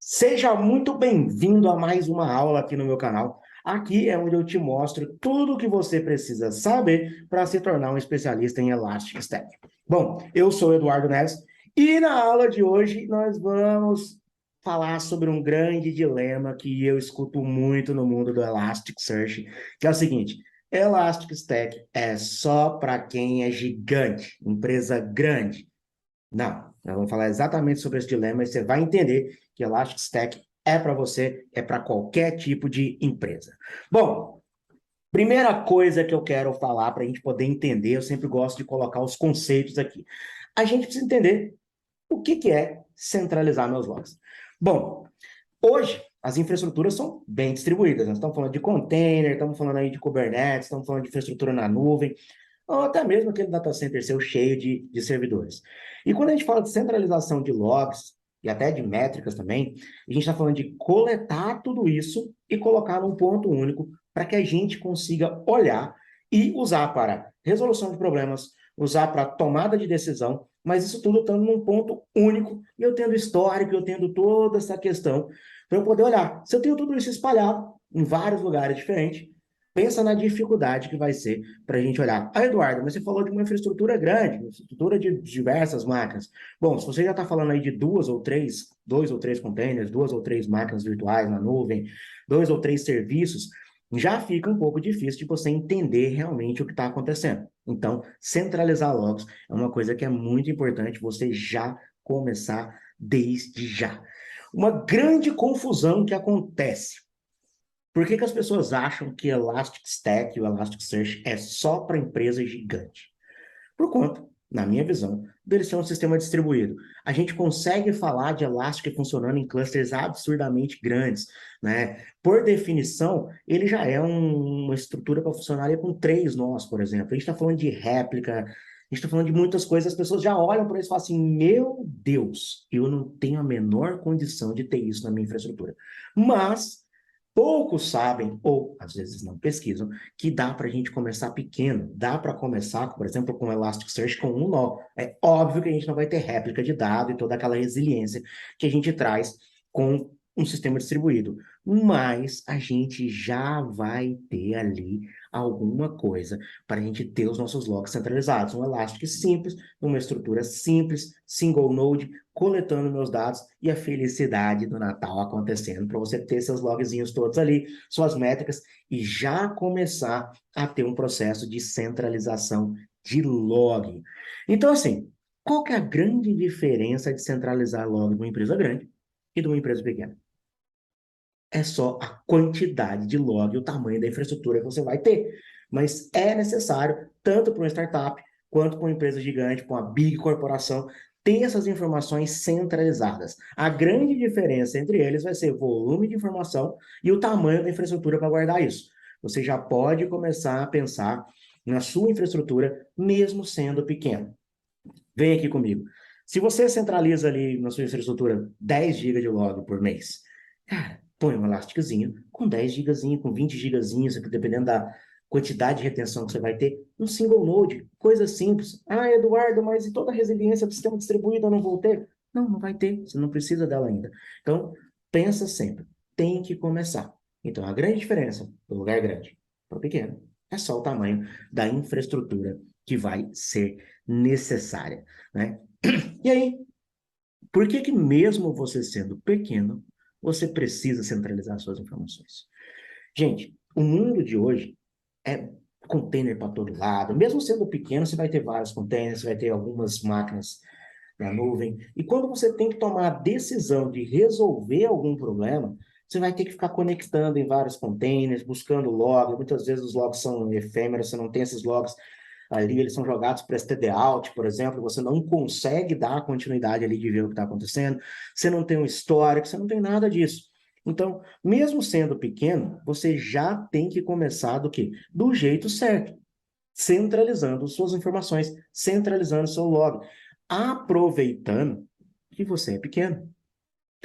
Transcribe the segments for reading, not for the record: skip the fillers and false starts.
Seja muito bem-vindo a mais uma aula aqui no meu canal. Aqui é onde eu te mostro tudo o que você precisa saber para se tornar um especialista em Elastic Stack. Bom, eu sou o Eduardo Neves e na aula de hoje nós vamos falar sobre um grande dilema que eu escuto muito no mundo do Elasticsearch, que é o seguinte: Elastic Stack é só para quem é gigante, empresa grande. Não, nós vamos falar exatamente sobre esse dilema e você vai entender que Elastic Stack é para você, é para qualquer tipo de empresa. Bom, primeira coisa que eu quero falar para a gente poder entender, eu sempre gosto de colocar os conceitos aqui. A gente precisa entender o que é centralizar meus logs. Bom, hoje as infraestruturas são bem distribuídas. Nós estamos falando de container, estamos falando aí de Kubernetes, estamos falando de infraestrutura na nuvem, ou até mesmo aquele data center seu cheio de servidores. E quando a gente fala de centralização de logs, e até de métricas também, a gente está falando de coletar tudo isso e colocar num ponto único para que a gente consiga olhar e usar para resolução de problemas, usar para tomada de decisão, mas isso tudo estando num ponto único, e eu tendo histórico, eu tendo toda essa questão, para eu poder olhar. Se eu tenho tudo isso espalhado em vários lugares diferentes, pensa na dificuldade que vai ser para a gente olhar. Ah, Eduardo, mas você falou de uma infraestrutura grande, uma infraestrutura de diversas máquinas. Bom, se você já está falando aí de dois ou três containers, duas ou três máquinas virtuais na nuvem, dois ou três serviços, já fica um pouco difícil de você entender realmente o que está acontecendo. Então, centralizar logs é uma coisa que é muito importante você já começar desde já. Uma grande confusão que acontece. Por que as pessoas acham que Elastic Stack e o Elasticsearch é só para empresa gigante? Por conta, na minha visão, dele ser um sistema distribuído. A gente consegue falar de Elastic funcionando em clusters absurdamente grandes, né? Por definição, ele já é uma estrutura para funcionar com três nós, por exemplo. A gente está falando de réplica, a gente está falando de muitas coisas, as pessoas já olham para isso e falam assim: meu Deus, eu não tenho a menor condição de ter isso na minha infraestrutura. Mas poucos sabem, ou às vezes não pesquisam, que dá para a gente começar pequeno. Dá para começar, por exemplo, com o Elasticsearch com um nó. É óbvio que a gente não vai ter réplica de dado e toda aquela resiliência que a gente traz com um sistema distribuído. Mas a gente já vai ter ali alguma coisa para a gente ter os nossos logs centralizados. Um Elastic simples, uma estrutura simples, single node, coletando meus dados e a felicidade do Natal acontecendo para você ter seus logzinhos todos ali, suas métricas e já começar a ter um processo de centralização de log. Então, assim, qual que é a grande diferença de centralizar log de uma empresa grande e de uma empresa pequena? É só a quantidade de log e o tamanho da infraestrutura que você vai ter. Mas é necessário, tanto para uma startup, quanto para uma empresa gigante, para uma big corporação, ter essas informações centralizadas. A grande diferença entre eles vai ser o volume de informação e o tamanho da infraestrutura para guardar isso. Você já pode começar a pensar na sua infraestrutura, mesmo sendo pequeno. Vem aqui comigo. Se você centraliza ali na sua infraestrutura 10 GB de log por mês, cara, põe um elásticozinho com 10 gigazinho, com 20 gigazinhos, dependendo da quantidade de retenção que você vai ter, um single node, coisa simples. Ah, Eduardo, mas e toda a resiliência do sistema distribuído eu não vou ter? Não, não vai ter, você não precisa dela ainda. Então, pensa sempre, tem que começar. Então, a grande diferença do lugar grande para o pequeno é só o tamanho da infraestrutura que vai ser necessária, né? E aí, por que que mesmo você sendo pequeno, você precisa centralizar suas informações? Gente, o mundo de hoje é container para todo lado. Mesmo sendo pequeno, você vai ter vários containers, você vai ter algumas máquinas na nuvem. E quando você tem que tomar a decisão de resolver algum problema, você vai ter que ficar conectando em vários containers, buscando log. Muitas vezes os logs são efêmeros, você não tem esses logs ali, eles são jogados para std out, por exemplo, você não consegue dar continuidade ali de ver o que está acontecendo, você não tem um histórico, você não tem nada disso. Então, mesmo sendo pequeno, você já tem que começar do quê? Do jeito certo, centralizando suas informações, centralizando seu log, aproveitando que você é pequeno,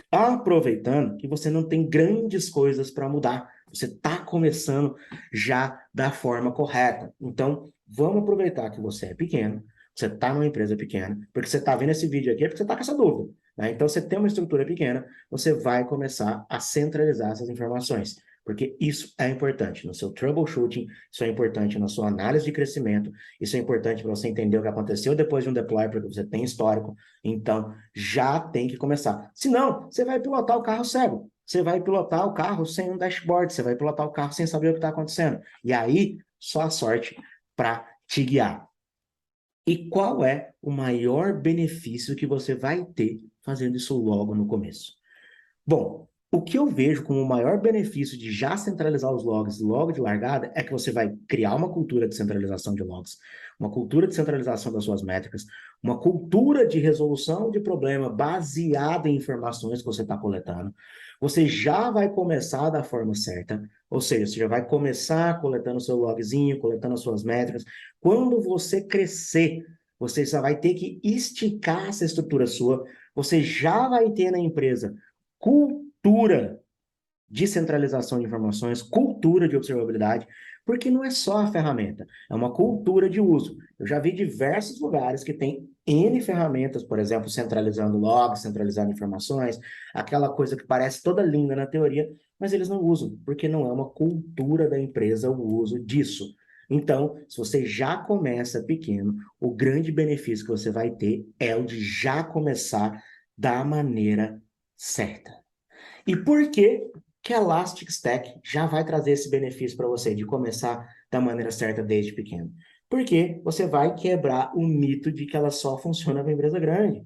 aproveitando que você não tem grandes coisas para mudar, você está começando já da forma correta. Então, vamos aproveitar que você é pequeno, você está numa empresa pequena, porque você está vendo esse vídeo aqui é porque você está com essa dúvida. né? Então, você tem uma estrutura pequena, você vai começar a centralizar essas informações, porque isso é importante no seu troubleshooting, isso é importante na sua análise de crescimento, isso é importante para você entender o que aconteceu depois de um deploy, porque você tem histórico, então já tem que começar. Senão, você vai pilotar o carro cego, você vai pilotar o carro sem um dashboard, você vai pilotar o carro sem saber o que está acontecendo. E aí, só a sorte para te guiar. E qual é o maior benefício que você vai ter fazendo isso logo no começo? Bom, o que eu vejo como o maior benefício de já centralizar os logs logo de largada é que você vai criar uma cultura de centralização de logs, uma cultura de centralização das suas métricas, uma cultura de resolução de problema baseada em informações que você está coletando. Você já vai começar da forma certa, ou seja, você já vai começar coletando seu logzinho, coletando as suas métricas. Quando você crescer, você só vai ter que esticar essa estrutura sua, você já vai ter na empresa cultura de centralização de informações, cultura de observabilidade, porque não é só a ferramenta, é uma cultura de uso. Eu já vi diversos lugares que tem N ferramentas, por exemplo, centralizando logs, centralizando informações, aquela coisa que parece toda linda na teoria, mas eles não usam, porque não é uma cultura da empresa o uso disso. Então, se você já começa pequeno, o grande benefício que você vai ter é o de já começar da maneira certa. E por que que a Elastic Stack já vai trazer esse benefício para você de começar da maneira certa desde pequeno? Porque você vai quebrar o mito de que ela só funciona para empresa grande.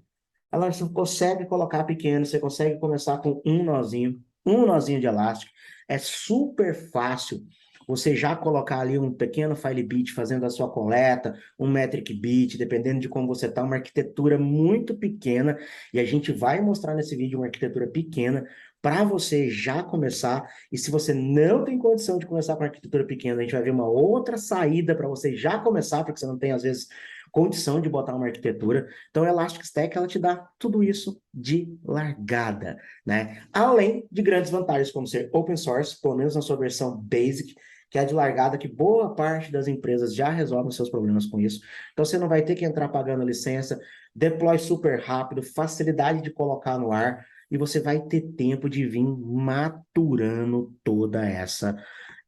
Ela só consegue colocar pequeno, você consegue começar com um nozinho de Elastic. É super fácil você já colocar ali um pequeno file bit fazendo a sua coleta, um metric bit, dependendo de como você está, uma arquitetura muito pequena, e a gente vai mostrar nesse vídeo uma arquitetura pequena para você já começar, e se você não tem condição de começar com arquitetura pequena, a gente vai ver uma outra saída para você já começar, porque você não tem, às vezes, condição de botar uma arquitetura. Então, a Elastic Stack, ela te dá tudo isso de largada, né? Além de grandes vantagens, como ser open source, pelo menos na sua versão basic, que é de largada, que boa parte das empresas já resolve os seus problemas com isso. Então, você não vai ter que entrar pagando licença, deploy super rápido, facilidade de colocar no ar, e você vai ter tempo de vir maturando toda essa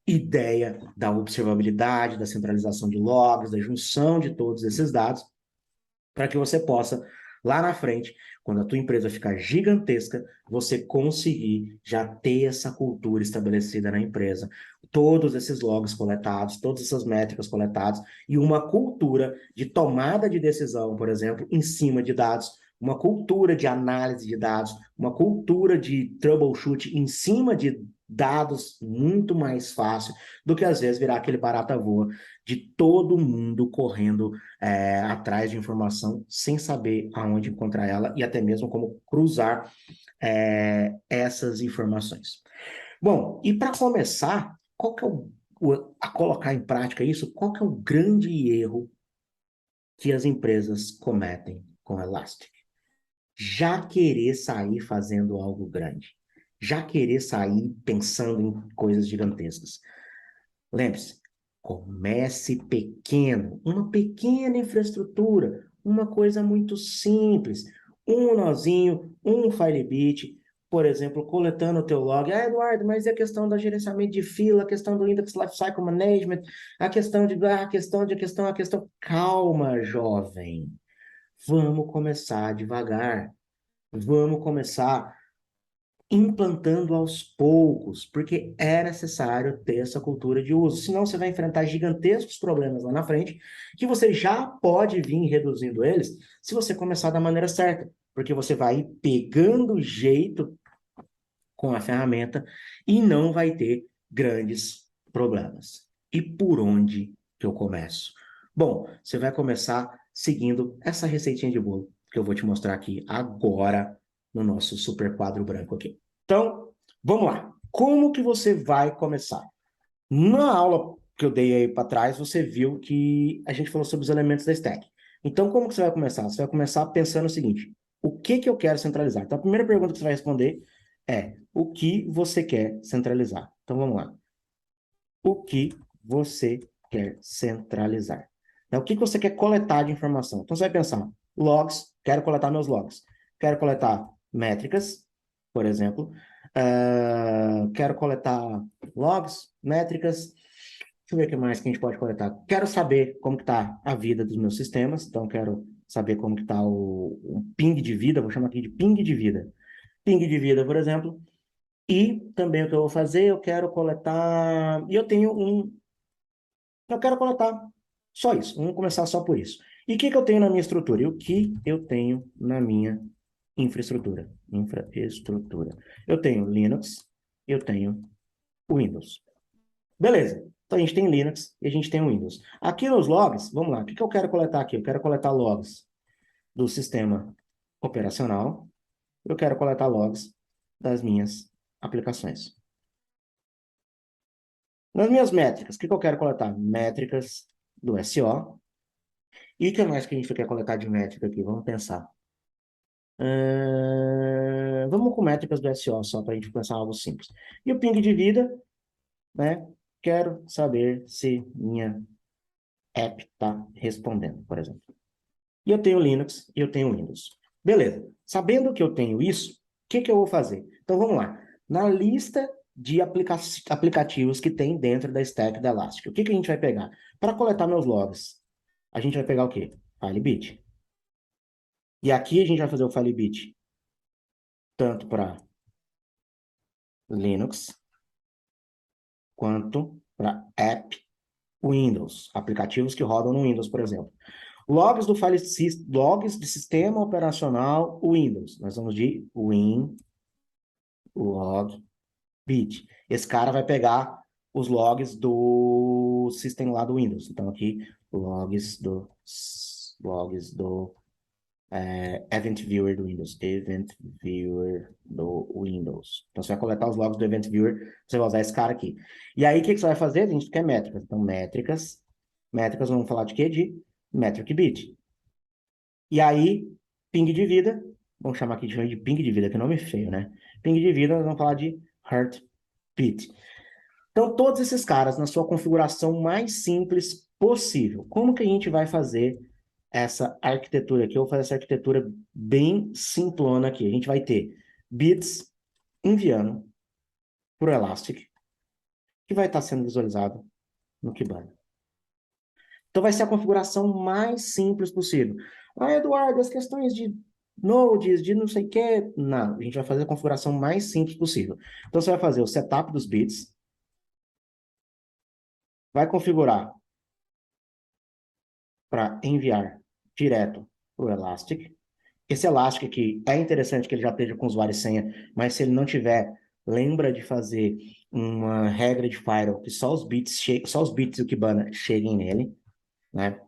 ideia da observabilidade, da centralização de logs, da junção de todos esses dados, para que você possa, lá na frente, quando a tua empresa ficar gigantesca, você conseguir já ter essa cultura estabelecida na empresa, todos esses logs coletados, todas essas métricas coletadas, e uma cultura de tomada de decisão, por exemplo, em cima de dados, uma cultura de análise de dados, uma cultura de troubleshoot em cima de dados muito mais fácil do que às vezes virar aquele barata voa de todo mundo correndo atrás de informação sem saber aonde encontrar ela e até mesmo como cruzar essas informações. Bom, e para começar, qual que é a colocar em prática isso? Qual que é o grande erro que as empresas cometem com Elastic? Já querer sair fazendo algo grande, já querer sair pensando em coisas gigantescas. Lembre-se, comece pequeno, uma pequena infraestrutura, uma coisa muito simples, um nozinho, um Firebit, por exemplo, coletando o teu log. Ah, Eduardo, mas e a questão do gerenciamento de fila, a questão do Index Lifecycle Management, a questão de, a questão... Calma, jovem. Vamos começar devagar. Vamos começar implantando aos poucos, porque é necessário ter essa cultura de uso. Senão você vai enfrentar gigantescos problemas lá na frente, que você já pode vir reduzindo eles se você começar da maneira certa, porque você vai ir pegando jeito com a ferramenta e não vai ter grandes problemas. E por onde que eu começo? Bom, você vai começar seguindo essa receitinha de bolo que eu vou te mostrar aqui agora no nosso super quadro branco aqui. Então, vamos lá. Como que você vai começar? Na aula que eu dei aí para trás, você viu que a gente falou sobre os elementos da stack. Então, como que você vai começar? Você vai começar pensando o seguinte: o que que eu quero centralizar? Então, a primeira pergunta que você vai responder é: o que você quer centralizar? Então, vamos lá. O que você quer centralizar? Então, o que que você quer coletar de informação? Então, você vai pensar: logs, quero coletar meus logs. Quero coletar métricas, por exemplo. Quero coletar logs, métricas. Deixa eu ver o que mais que a gente pode coletar. Quero saber como que está a vida dos meus sistemas, então quero saber como que está o ping de vida, vou chamar aqui de ping de vida. Ping de vida, por exemplo. E também o que eu vou fazer, eu quero coletar... E eu tenho um... Eu quero coletar só isso. Vamos começar só por isso. E o que que eu tenho na minha estrutura? E o que eu tenho na minha infraestrutura? Infraestrutura. Eu tenho Linux, eu tenho Windows. Beleza. Então, a gente tem Linux e a gente tem o Windows. Aqui nos logs, vamos lá. O que que eu quero coletar aqui? Eu quero coletar logs do sistema operacional. Eu quero coletar logs das minhas aplicações. Nas minhas métricas, o que que eu quero coletar? Métricas do SO. E o que mais que a gente quer coletar de métrica aqui? Vamos pensar. Vamos com métricas do SO, só para a gente pensar algo simples. E o ping de vida, né? Quero saber se minha app está respondendo, por exemplo. E eu tenho Linux e eu tenho Windows. Beleza. Sabendo que eu tenho isso, o que que eu vou fazer? Então, vamos lá. Na lista de aplicativos que tem dentro da stack da Elastic, o que que a gente vai pegar? Para coletar meus logs, a gente vai pegar o quê? Filebit. E aqui a gente vai fazer o Filebit tanto para Linux quanto para app Windows, aplicativos que rodam no Windows, por exemplo. Logs do file logs de sistema operacional Windows. Nós vamos de log bit. Esse cara vai pegar os logs do sistema lá do Windows. Então aqui logs do Event Viewer do Windows. Event Viewer do Windows. Então, você vai coletar os logs do Event Viewer, você vai usar esse cara aqui. E aí, o que que você vai fazer? A gente quer métricas. Então, métricas, vamos falar de quê? De metric bit. E aí, ping de vida, vamos chamar aqui de ping de vida, que nome feio, né? Ping de vida, nós vamos falar de heartbeat. Então, todos esses caras na sua configuração mais simples possível. Como que a gente vai fazer essa arquitetura aqui? Eu vou fazer essa arquitetura bem simplona aqui. A gente vai ter bits enviando para o Elastic, que vai estar sendo visualizado no Kibana. Então, vai ser a configuração mais simples possível. Ah, Eduardo, as questões de nodes, de não sei o quê... Não, a gente vai fazer a configuração mais simples possível. Então, você vai fazer o setup dos bits, vai configurar para enviar direto para o Elastic. Esse Elastic aqui é interessante que ele já esteja com usuário e senha, mas se ele não tiver, lembra de fazer uma regra de firewall que só os bits do Kibana cheguem nele, né?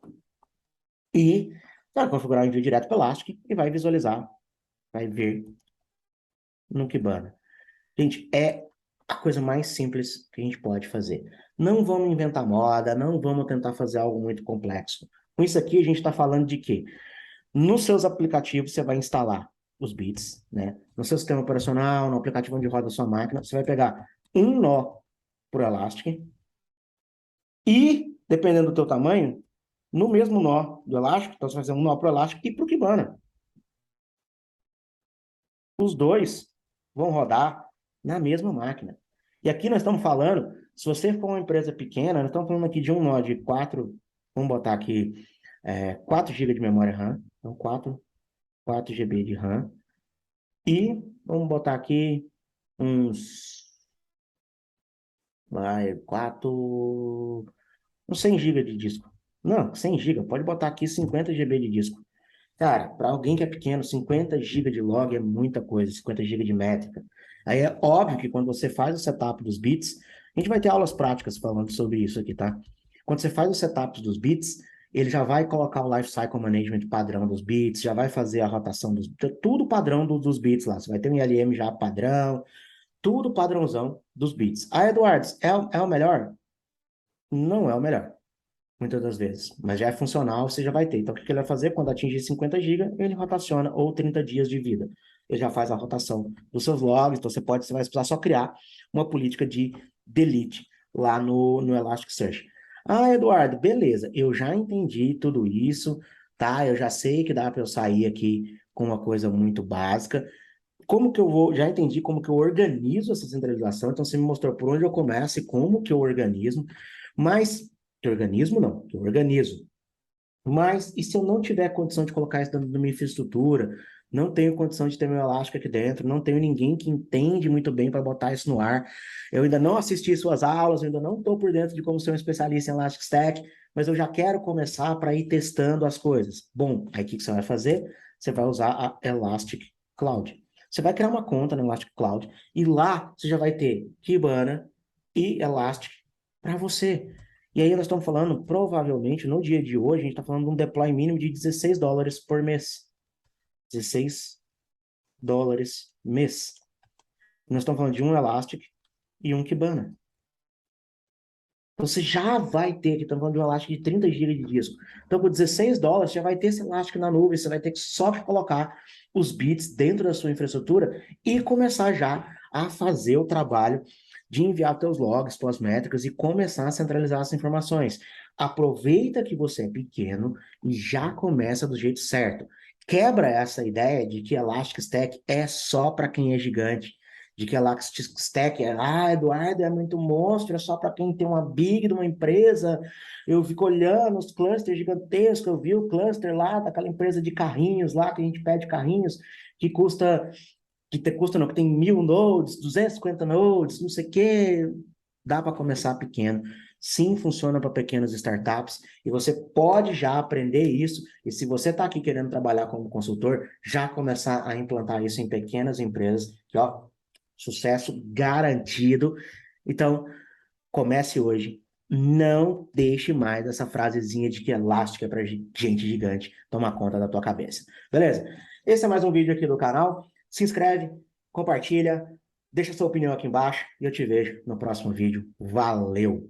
E vai configurar o envio direto para o Elastic e vai visualizar, vai ver no Kibana. Gente, é a coisa mais simples que a gente pode fazer. Não vamos inventar moda, não vamos tentar fazer algo muito complexo. Com isso aqui, a gente está falando de quê? Nos seus aplicativos, você vai instalar os bits, né? No seu sistema operacional, no aplicativo onde roda a sua máquina, você vai pegar um nó por Elastic e, dependendo do teu tamanho, no mesmo nó do Elastic, então você vai fazer um nó para o Elastic e para o Kibana. Os dois vão rodar na mesma máquina. E aqui nós estamos falando, se você for uma empresa pequena, nós estamos falando aqui de um nó de 4, vamos botar aqui 4 GB de memória RAM, então 4 GB de RAM, e vamos botar aqui uns 100 GB de disco. Não, 100 GB, pode botar aqui 50 GB de disco. Cara, para alguém que é pequeno, 50 GB de log é muita coisa, 50 GB de métrica. Aí é óbvio que quando você faz o setup dos bits, a gente vai ter aulas práticas falando sobre isso aqui, tá? Quando você faz o setup dos bits, ele já vai colocar o lifecycle management padrão dos bits, já vai fazer a rotação dos... Tudo padrão dos bits lá. Você vai ter um ILM já padrão, tudo padrãozão dos bits. Ah, Eduardo, é o melhor? Não é o melhor, muitas das vezes. Mas já é funcional, você já vai ter. Então, o que ele vai fazer? Quando atingir 50 GB, ele rotaciona, ou 30 dias de vida. Ele já faz a rotação dos seus logs, então você vai precisar só criar uma política de delete lá no Elasticsearch. Ah, Eduardo, beleza, eu já entendi tudo isso, tá? Eu já sei que dá para eu sair aqui com uma coisa muito básica. como que eu vou, já entendi como que eu organizo essa centralização, então você me mostrou por onde eu começo e como que eu organizo, mas, que organismo não, que eu organizo. Mas, e se eu não tiver condição de colocar isso dentro da minha infraestrutura, não tenho condição de ter meu elástico aqui dentro, não tenho ninguém que entende muito bem para botar isso no ar, eu ainda não assisti suas aulas, eu ainda não estou por dentro de como ser um especialista em Elastic Stack, mas eu já quero começar para ir testando as coisas. Bom, aí o que que você vai fazer? Você vai usar a Elastic Cloud. Você vai criar uma conta no Elastic Cloud e lá você já vai ter Kibana e Elastic para você. E aí nós estamos falando, provavelmente, no dia de hoje, a gente está falando de um deploy mínimo de $16 por mês. $16 mês. Nós estamos falando de um Elastic e um Kibana. Então, você já vai ter, aqui estamos falando de um Elastic de 30 GB de disco. Então, por $16, você já vai ter esse Elastic na nuvem, você vai ter que só colocar os bits dentro da sua infraestrutura e começar já a fazer o trabalho de enviar teus logs, tuas métricas e começar a centralizar as informações. Aproveita que você é pequeno e já começa do jeito certo. Quebra essa ideia de que Elastic Stack é só para quem é gigante, de que Elastic Stack Eduardo, é muito monstro, é só para quem tem uma big de uma empresa. Eu fico olhando os clusters gigantescos, eu vi o cluster lá daquela empresa de carrinhos lá, que a gente pede carrinhos, que custa, custa não, que tem 1.000 nodes, 250 nodes, não sei o quê. Dá para começar pequeno. Sim, funciona para pequenas startups e você pode já aprender isso. E se você está aqui querendo trabalhar como consultor, já começar a implantar isso em pequenas empresas, que ó, sucesso garantido. Então, comece hoje. Não deixe mais essa frasezinha de que elástico é para gente gigante tomar conta da tua cabeça. Beleza? Esse é mais um vídeo aqui do canal. Se inscreve, compartilha, deixa sua opinião aqui embaixo e eu te vejo no próximo vídeo. Valeu!